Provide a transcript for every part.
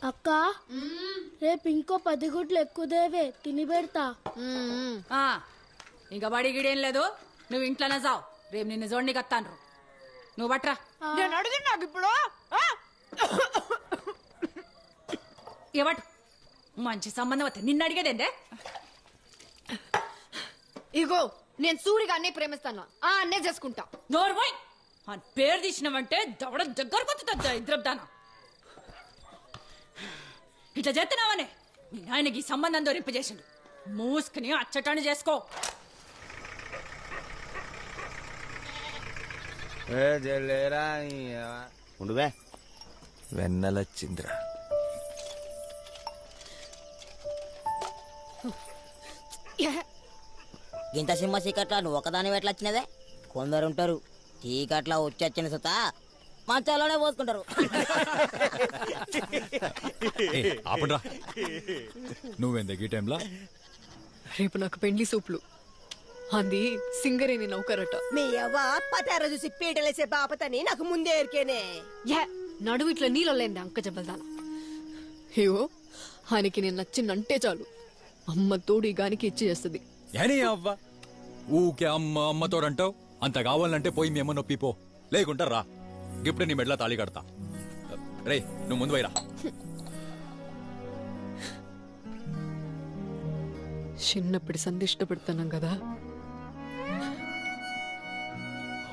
అక్క రేపు ఇంకో 10 గుడ్లు ఎక్కువదేవే తిని పెడతా. ఇంకా బడి గిడేం లేదు, నువ్వు ఇంట్లోనే చావు. రేపు నిన్ను జోడికి వస్తాను. నువ్వు బట్రా. నేను అడిగి నాకు ఇప్పుడు ఇవ్వటు మంచి సంబంధం వస్తే నిన్ను అడిగేదేందే. ఇగో నేను సూరిగా అన్నే ప్రేమిస్తాను, ఆ అన్నే చేసుకుంటా. నోర్మోయ్ అని పేరు తీసినావంటే దవడ దగ్గరకు వస్తుందా ఇద్దరుదానా. ఇట్లా చేస్తున్నావనే మీ నాయనకి ఈ సంబంధం దొరింపజేసిండు. మూసుకుని అచ్చటాన్ని చేసుకో. ఉండువే వెన్నెలొచ్చిందిరా. ఇంత సింహ చీకట్లా నువ్వు ఒకదాని ఎట్లా వచ్చినదే? కొందరు ఉంటారు చీకట్లా వచ్చి సుత మంచాలోనే పోసుకుంటారు. ఆపండ్రా, నువ్వేందే ఈ టైంలో? రేపు నాకు పెండ్లి సూపులు, అంది సింగరేని నౌకరట. మీ అవ్వ పతార చూసి పీటలేసే బాపతని నాకు ముందే ఎరికేనే. నడువు ఇట్లా నీళ్ళలేంది అంక జబ్బల్దానా. అయ్యో ఆయనకి నేను నచ్చిందంటే చాలు, అమ్మ తోడు ఈ గానికి ఇచ్చి చేస్తుంది. ఏనీ అవ్వ ఊకే అమ్మ అమ్మతోడంటావు. అంత కావాలంటే పోయి మీ అమ్మ నొప్పి పో, లేకుంటా రా. ఇప్పుడే నీ మెడలో తాళి కడతా. రే నువ్వు ముందు పోయిరా. చిన్నప్పటి సంధి ఇష్టపడుతున్నాం కదా,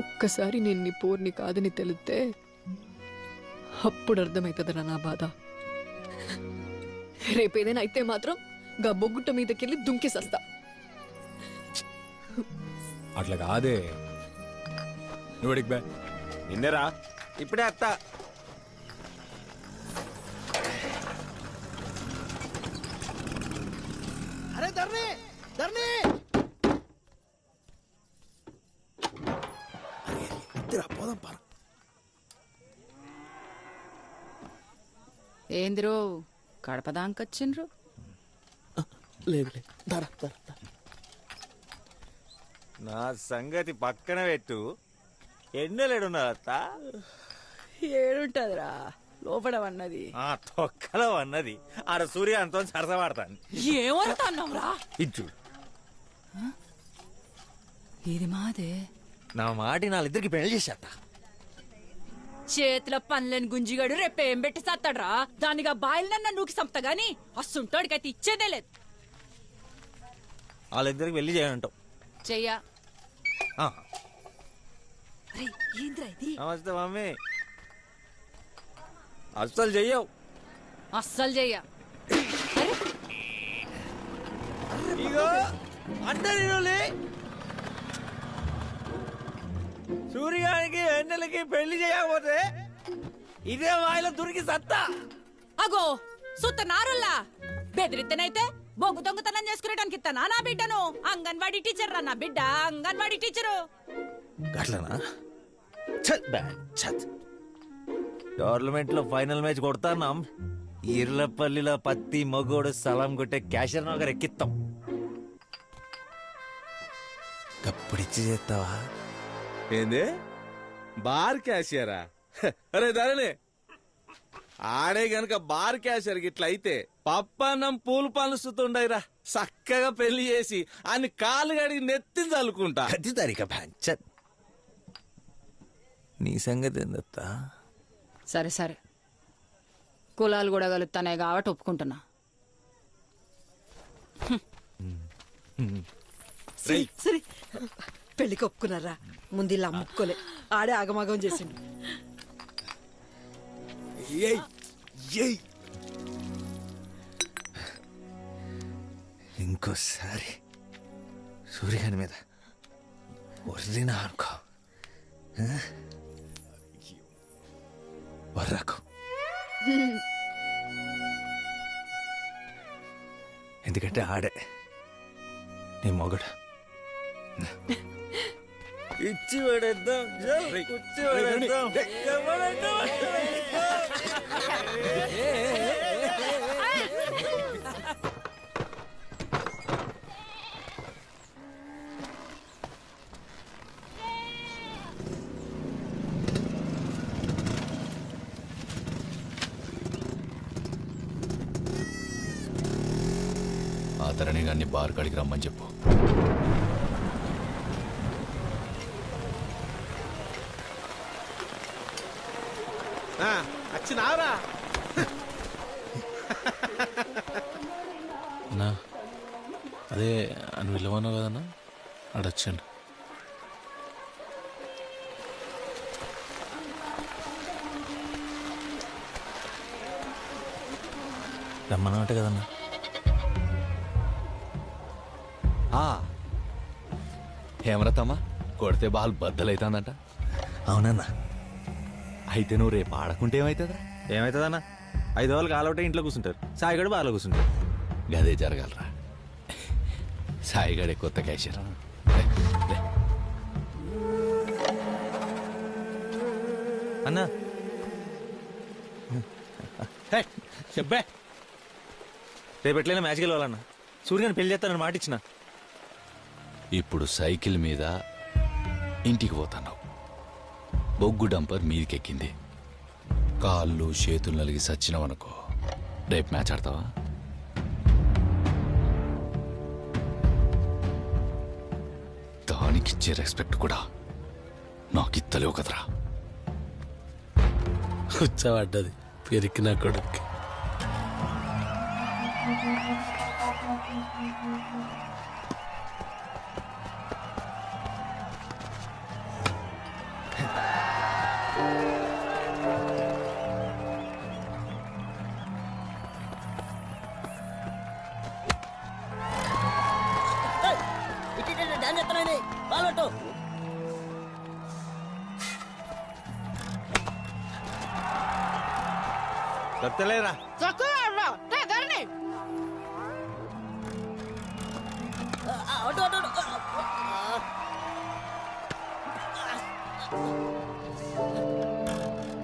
ఒక్కసారి నేను నీ పోర్ని కాదని తెలిస్తే అప్పుడు అర్థమవుతుందిరా నా బాధ. రేపేదైనా అయితే మాత్రం గా బొగ్గుట్ట మీదకెళ్ళి దుంకేసస్తా. అట్లా కాదే. నువ్వు అడిగి బే. నిన్నరా ఇప్పుడే అత్త. అరే ధర్ని ధర్ని పోదాం పార. ఏందిరో కడపదాంకొచ్చిండ్రు? లేదు లేదు ధర ధర నా సంగతి పక్కన పెట్టు. ఎన్నెలేడున్నా అత్త? ఏడుంటదిరా లోపల అన్నది. ఆ తొక్కలో అన్నది ఆడ సూర్యాంతో సరసపడతాను. ఏమవుతున్నావురా? ఇచ్చు ఇది మాదే. నా మాటి నాళ్ళిద్దరికి పెళ్లి చేసేట. చేతిలో పనులని గుంజిగాడు రేపేం పెట్టి సత్తాడ్రా. దానిగా బాయిలనన్నా నూకి సంపుతా గాని అస్సుంటోడికైతే ఇచ్చేదే లేదు. వాళ్ళిద్దరికి పెళ్లి చేయంటావు. చెయ్యా. ఏంద్రా ఇది? నమస్తే మమ్మీ. అస్సలు చెయ్యవు. అస్సలు చెయ్యా. ఇగో అంటే సూర్యానికి వెన్నెలకి పెళ్లి చేయకపోతే ఇదే వాయిలో దొరికి సత్తా. అగో సుత్త నారుల్లా బెదిరిత్తనైతే బొగ్గు దొంగతనం చేసుకునేటానికి ఇస్తానా నా బిడ్డను? అంగన్వాడీ టీచర్ రా నా బిడ్డ, అంగన్వాడీ టీచరు. గట్లనా? టోర్నమెంట్ లో ఫైనల్ మ్యాచ్ కొడతాన్నాం. ఇర్లపల్లిలో పత్తి మగోడు సలాం కొట్టే క్యాషర్ నగర్ ఎక్కిస్తాం. కప్పుడిచ్చి చేస్తావా? ఏంది బార్ క్యాషియరా? అరే ధరణి ఆడే గనక బార్ క్యాషియర్ గిట్ల అయితే పప్పన్నం పూలు పనుస్తుండయిరా. చక్కగా పెళ్లి చేసి అని కాలు గడిగి నెత్తిని చల్లుకుంటా. అది తరిక పంచత్. నీ సంగతి ఏందత్తా? సరే సరే కులాలు కూడా కలుగుతానే కాబట్టి ఒప్పుకుంటున్నా. సరే పెళ్లికి ఒప్పుకున్నారా? ముందు ఇలా ముక్కోలే, ఆడే ఆగమాగం చేసిండు. ఇంకోసారి సూర్యగాని మీద వదిలినా అనుకో, వర్రకు. ఎందుకంటే ఆడే నీ మొగడు. ఇచ్చి పడేద్దాం, ఇచ్చి పడేద్దాం. ధరణి గారిని బార్ కాడికి రమ్మని చెప్పు. వచ్చినావరా? అన్నా అదే అని విలువన్నావు కదన్నా అడొచ్చండి. రమ్మన్నమాట కదన్నా. హేమరతమ్మ కొడితే బాల్ బద్దలైతుందంట. అవునన్నా. అయితే నువ్వు రేపు ఆడకుంటే ఏమవుతుందా? ఏమవుతుందన్నా? 5 రోజులు కాలవుటే ఇంట్లో కూర్చుంటారు, సాయిగడు బాగా కూర్చుంటారు. గదే జరగలరా. సాయిగడే కొత్త క్యాషియర్. అన్నా చెప్పే రేపు ఎట్లయినా మ్యాచ్కి వెళ్ళాలన్నా. సూర్యని పెళ్లి చేస్తానని మాట ఇచ్చిన. ఇప్పుడు సైకిల్ మీద ఇంటికి పోతున్నావు. బొగ్గు డంపర్ మీదికెక్కింది. కాళ్ళు చేతులు నలిగి సచ్చినవనుకో, రేపు మ్యాచ్ ఆడతావా? దానికిచ్చే రెస్పెక్ట్ కూడా నాకిత్తలేవు కదరా. కూర్చోబడ్డది పెరికిన కొడుక్కి. డాన్స్ చేస్తున్నాయి బాలొట్టు. చెప్తలేరా? అటు అటు అటు.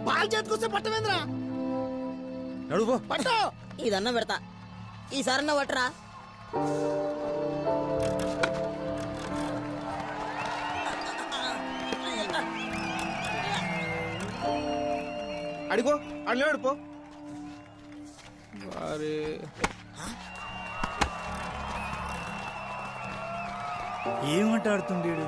బాల్ చేతికొస్తే పట్టమేంద్రా? నడువు పట్టు. ఇదన్నా పెడతా, ఈసారన్నా పట్టరా. అడిగో అడిలో అడిపో. అరే ఏమంట ఆడుతుండేడు?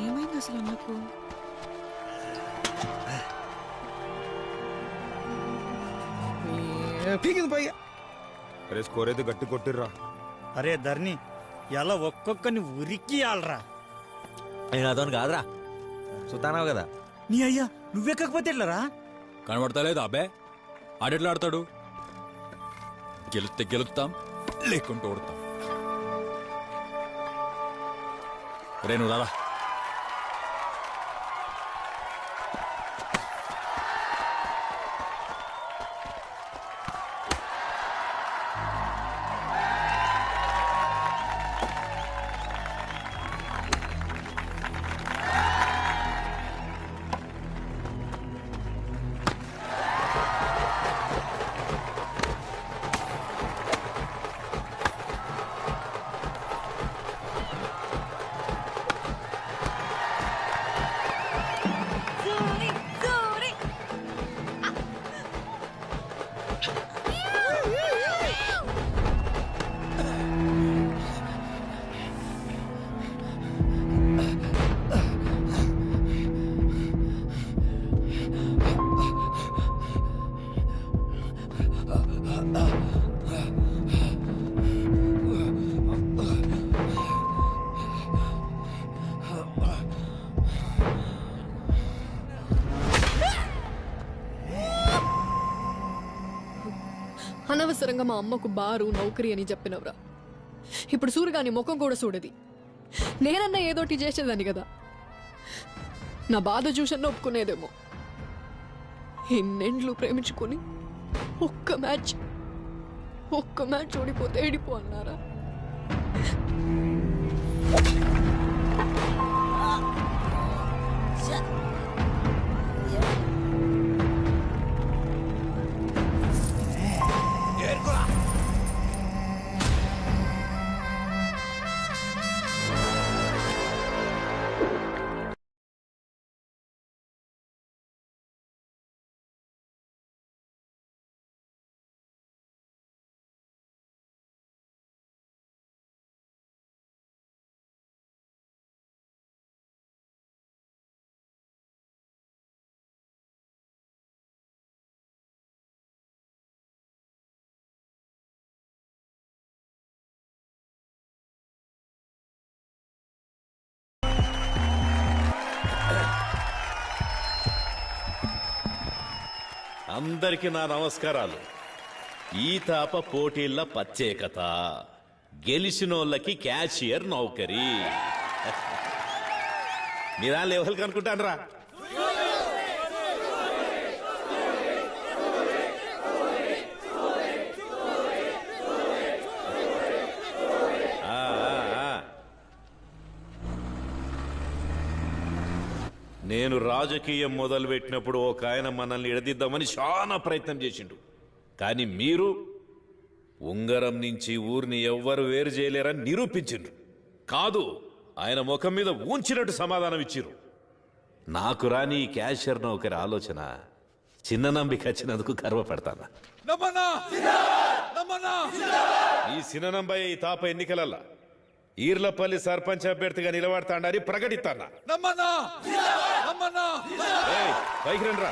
ఏమైంది అసలు నాకు? పీకింది పైగా. అరే స్కోర్ అయితే గట్టి కొట్టిర్రా. అరే ధర్ని ఎలా ఒక్కొక్కని ఉరికి ఆలరా. నేను అతను కాదురా, సుతానావు కదా. నీ అయ్యా నువ్వెక్కకపోతే ఎట్లరా? కనబడతలేదు అబ్బే. ఆడెట్లా ఆడతాడు? గెలుస్తే గెలుస్తాం, లేకుంటే ఓడతాం. రేణు రారా. అనవసరంగా మా అమ్మకు బారు నౌకరీ అని చెప్పినవరా. ఇప్పుడు సూర్యగాని ముఖం కూడా చూడది. నేనన్నా ఏదోటి చేసేదాన్ని కదా. నా బాధ చూసన్నా ఒప్పుకునేదేమో. ఎన్నెండ్లు ప్రేమించుకొని ఒక్క మ్యాచ్ ఓడిపోతే ఏడిపో అన్నారా? అందరికి నా నమస్కారాలు. ఈ తాప పోటీల ప్రత్యేకత గెలిచినోళ్ళకి క్యాషియర్ నౌకరీ. మీరా లెవెల్ కనుకుంటానరా? నేను రాజకీయం మొదలుపెట్టినప్పుడు ఒక ఆయన మనల్ని ఎడదిద్దామని చాలా ప్రయత్నం చేసిండు. కానీ మీరు ఉంగరం నుంచి ఊరిని ఎవ్వరు వేరు చేయలేరని నిరూపించిండ్రు. కాదు, ఆయన ముఖం మీద ఊంచినట్టు సమాధానం ఇచ్చిర్రు. నాకు రాని ఈ క్యాషియర్ నౌకరి ఆలోచన చిన్న నంబికి వచ్చినందుకు గర్వపడతాను. ఈ చిన్ననంబయ్య ఈ తాప ఎన్నికలల్లా ఈర్లపల్లి సర్పంచ్ అభ్యర్థిగా నిలబడతాడని ప్రకటిస్తానా. పైకి రండి రా.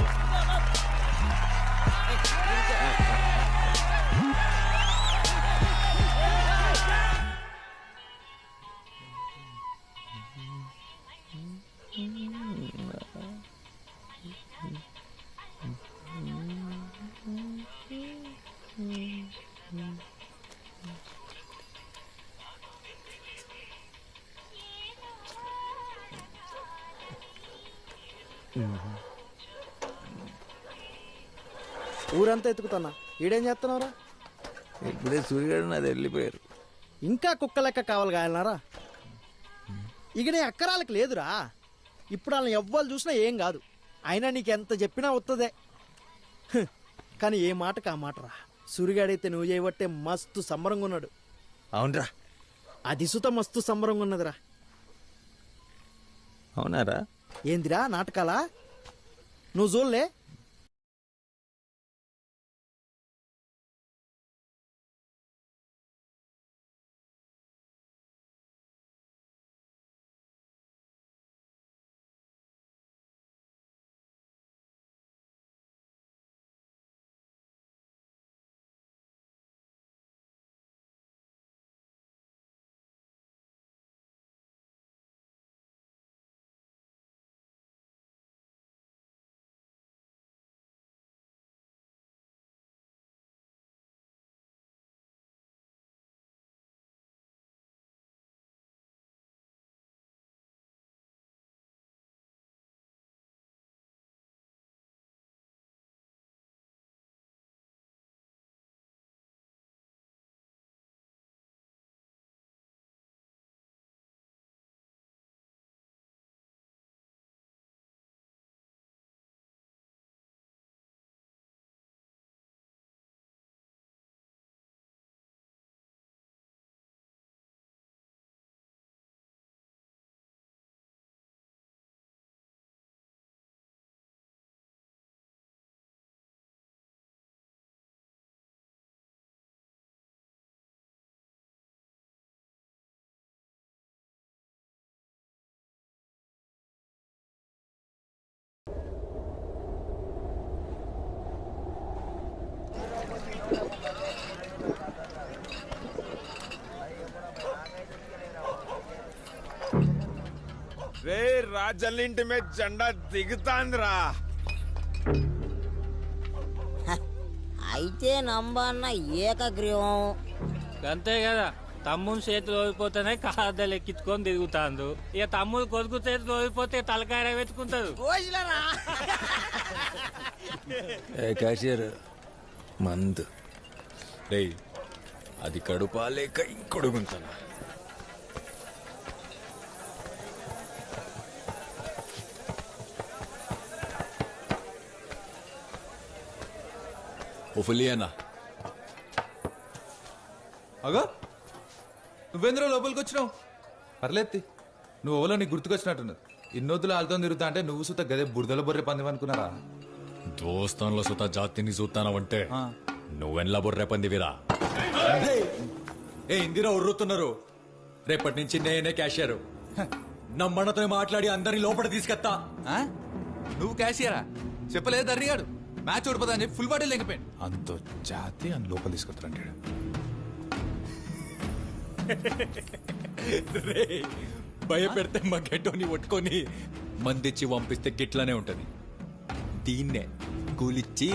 ఊరంతా ఎత్తుకుతున్నా. ఈడేం చేస్తున్నారా? ఇప్పుడే సూర్యుడు నాది వెళ్ళిపోయారు. ఇంకా కుక్క లెక్క కావాలి కాయలనారా? ఇక నీ అక్కరాలకు లేదురా. ఇప్పుడు వాళ్ళని ఎవ్వరు చూసినా ఏం కాదు. అయినా నీకు ఎంత చెప్పినా వస్తుందే. కానీ ఏ మాటకు ఆ మాటరా. సూర్యుగాడైతే నువ్వు చేయబట్టే మస్తు సంబరంగా ఉన్నాడు. అవునరా? అది సుత మస్తు సంబరంగా ఉన్నదిరా. అవునారా? ఏందిరా నాటకాలా? నువ్వు చూడలే? రే రాజల్లింటి మీద జెండా దిగుతాందిరా. అయితే నంబన్న ఏకగ్రీవం. అంతే కదా, తమ్ముని చేతులు ఓడిపోతేనే కాదలు ఎక్కించుకొని తిరుగుతాండు. ఇక తమ్ముడు కొడుకు చేతులు ఓడిపోతే తలకాయ వెతుకుంటాడు. క్యాషియర్ మంద్ రే, అది కడుపా లేక ఇంకొడుగుంటానా? ఓ ఫుల్లీ అన్నా. అగా నువ్వేంద్ర లోపలికి వచ్చినావు? పర్లేదు, నువ్వు ఓలో నీకు గుర్తుకొచ్చినట్టున్నది. ఇన్నొద్దులు ఆలుతో తిరుగుతా అంటే నువ్వు సుత గదే బురదల బొర్రె పంది అనుకున్నారా? దోస్తాన్లో సుత జాతిని చూస్తానవంటే నువ్వెన్లా బొర్రె పందివిరా. ఏ ఇందిరా ఉర్రుతున్నారు. రేపటి నుంచి నేనే క్యాషియర్. నమ్మనతో మాట్లాడి అందరిని లోపల తీసుకెత్తా. నువ్వు క్యాషియరా? చెప్పలేదు ధర్నిగాడు. మ్యాచ్ ఓడిపోతా అని చెప్పి ఫుల్ బాటిల్ లేకపోయాడు. అంత జాతి అని లోపల తీసుకొస్తారంటాడు. భయపెడితే మా గడ్డోని పట్టుకొని మందిచ్చి పంపిస్తే గిట్లనే ఉంటది. దీన్నే కూలిచ్చి